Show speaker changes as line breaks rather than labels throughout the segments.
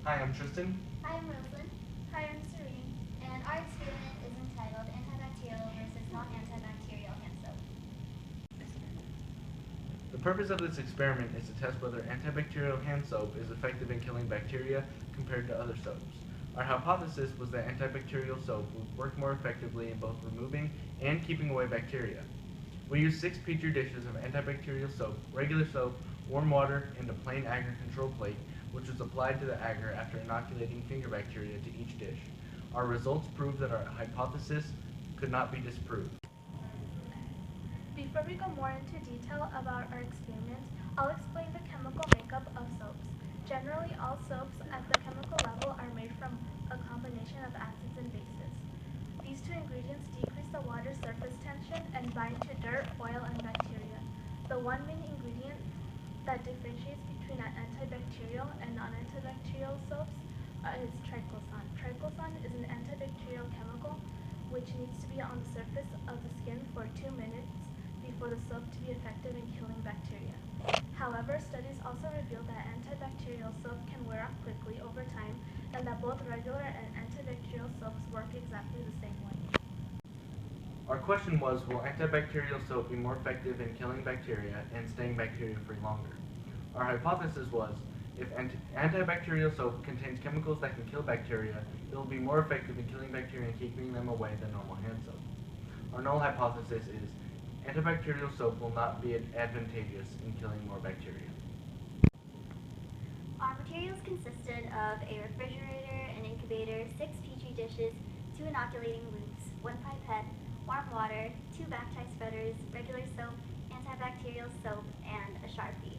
Hi, I'm Tristan.
Hi, I'm Rosalind.
Hi, I'm Serene.
And our experiment is entitled Antibacterial versus Non-Antibacterial Hand Soap.
The purpose of this experiment is to test whether antibacterial hand soap is effective in killing bacteria compared to other soaps. Our hypothesis was that antibacterial soap would work more effectively in both removing and keeping away bacteria. We used 6 petri dishes of antibacterial soap, regular soap, warm water, and a plain agar control plate, which was applied to the agar after inoculating finger bacteria to each dish. Our results proved that our hypothesis could not be disproved.
Before we go more into detail about our experiment, I'll explain the chemical makeup of soaps. Generally, all soaps at the chemical level are made from a combination of acids and bases. These two ingredients decrease the water's surface tension and bind to dirt, oil, and bacteria. The one main ingredient that differentiates between an antibacterial and non-antibacterial soaps is triclosan. Triclosan is an antibacterial chemical which needs to be on the surface of the skin for 2 minutes for the soap to be effective in killing bacteria. However, studies also reveal that antibacterial soap can wear off quickly over time and that both regular and antibacterial soaps work exactly the same way.
Our question was, will antibacterial soap be more effective in killing bacteria and staying bacteria-free longer? Our hypothesis was, if antibacterial soap contains chemicals that can kill bacteria, it will be more effective in killing bacteria and keeping them away than normal hand soap. Our null hypothesis is, antibacterial soap will not be advantageous in killing more bacteria.
Our materials consisted of a refrigerator, an incubator, 6 petri dishes, 2 inoculating loops, 1 pipette, warm water, 2 back tie spreaders, regular soap, antibacterial soap, and a Sharpie.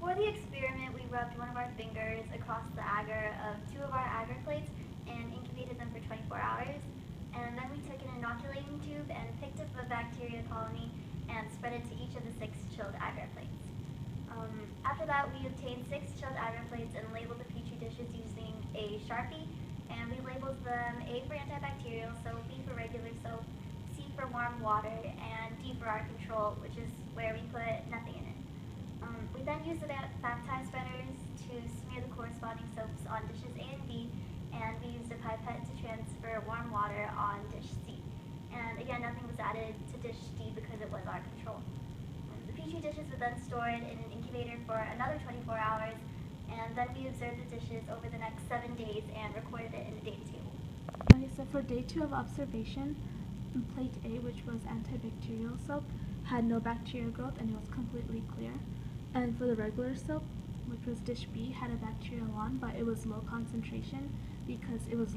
For the experiment, we rubbed one of our fingers across the agar of 2 of our agar plates and incubated them for 24 hours. And then we took an inoculating tube and picked up a bacteria colony and spread it to each of the 6 chilled agar plates. After that, we obtained 6 chilled agar plates and labeled the petri dishes using a Sharpie, and we labeled them A for antibacterial soap, B for regular soap, C for warm water, and D for our control, which is where we put nothing in it. We then used the back tie spreaders to smear the corresponding soaps on dishes A and B, and we used a pipette to transfer warm water on dish C. And again, nothing was added to dish D because it was our control. The petri dishes were then stored in an incubator for another 24 hours, and then we observed the dishes over the next 7 days and recorded it in a data table.
Okay, so for day 2 of observation, plate A, which was antibacterial soap, had no bacterial growth and it was completely clear. And for the regular soap, which was dish B, had a bacterial lawn, but it was low concentration because it was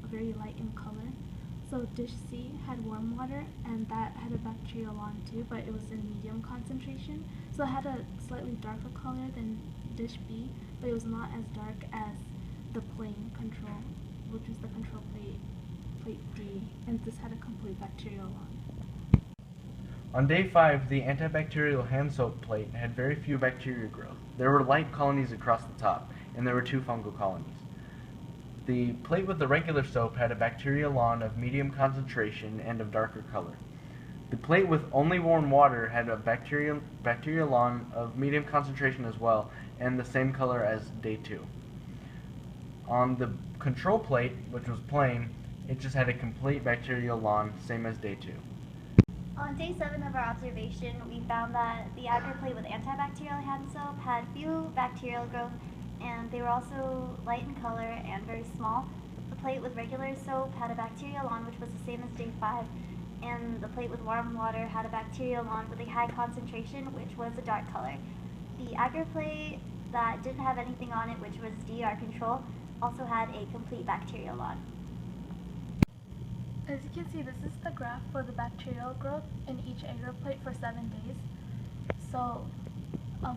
very light in color. So dish C had warm water, and that had a bacterial lawn too, but it was in medium concentration. So it had a slightly darker color than dish B, but it was not as dark as the plain control, which was the control plate D, and this had a complete bacterial lawn.
On day 5, the antibacterial hand soap plate had very few bacteria growth. There were light colonies across the top, and there were 2 fungal colonies. The plate with the regular soap had a bacterial lawn of medium concentration and of darker color. The plate with only warm water had a bacterial lawn of medium concentration as well, and the same color as day 2. On the control plate, which was plain, it just had a complete bacterial lawn, same as day 2.
On day 7 of our observation, we found that the agar plate with antibacterial hand soap had few bacterial growth, and they were also light in color and very small. The plate with regular soap had a bacterial lawn, which was the same as day 5, and the plate with warm water had a bacterial lawn with a high concentration, which was a dark color. The agar plate that didn't have anything on it, which was D, our control, also had a complete bacterial lawn.
As you can see, this is the graph for the bacterial growth in each agar plate for 7 days. So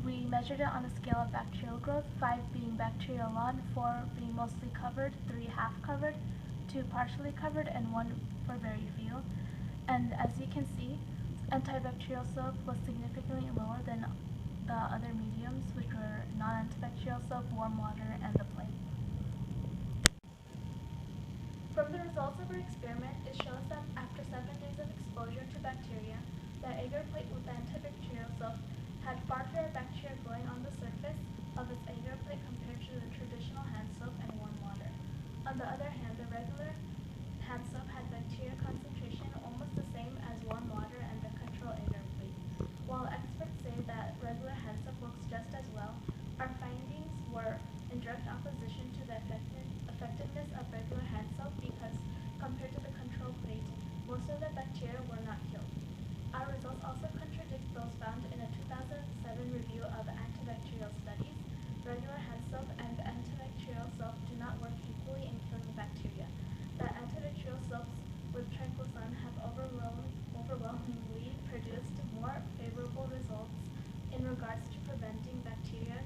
we measured it on a scale of bacterial growth, 5 being bacterial lawn, 4 being mostly covered, 3 half covered, 2 partially covered, and 1 for very few. And as you can see, antibacterial soap was significantly lower than the other mediums, which were non-antibacterial soap, warm water, and the plate. From the results of our experiment, it shows that after 7 days of exposure to bacteria, the agar plate with the antibacterial soap had far fewer bacteria growing on the surface of its agar plate compared to the traditional hand On the other hand, the regular hand soap had bacteria concentration almost the same as warm water and the control intermediate. While experts say that regular hand soap works just as well, our findings were in direct opposition to the effectiveness of regular hand soap because, compared to the control plate, most of the bacteria were not killed. Our results also contradict those found in a 2007 review of antibacterial studies. Regular hand soap and antibacterial soap do not work equally in killing bacteria. The antibacterial soaps with triclosan have overwhelmingly produced more favorable results in regards to preventing bacteria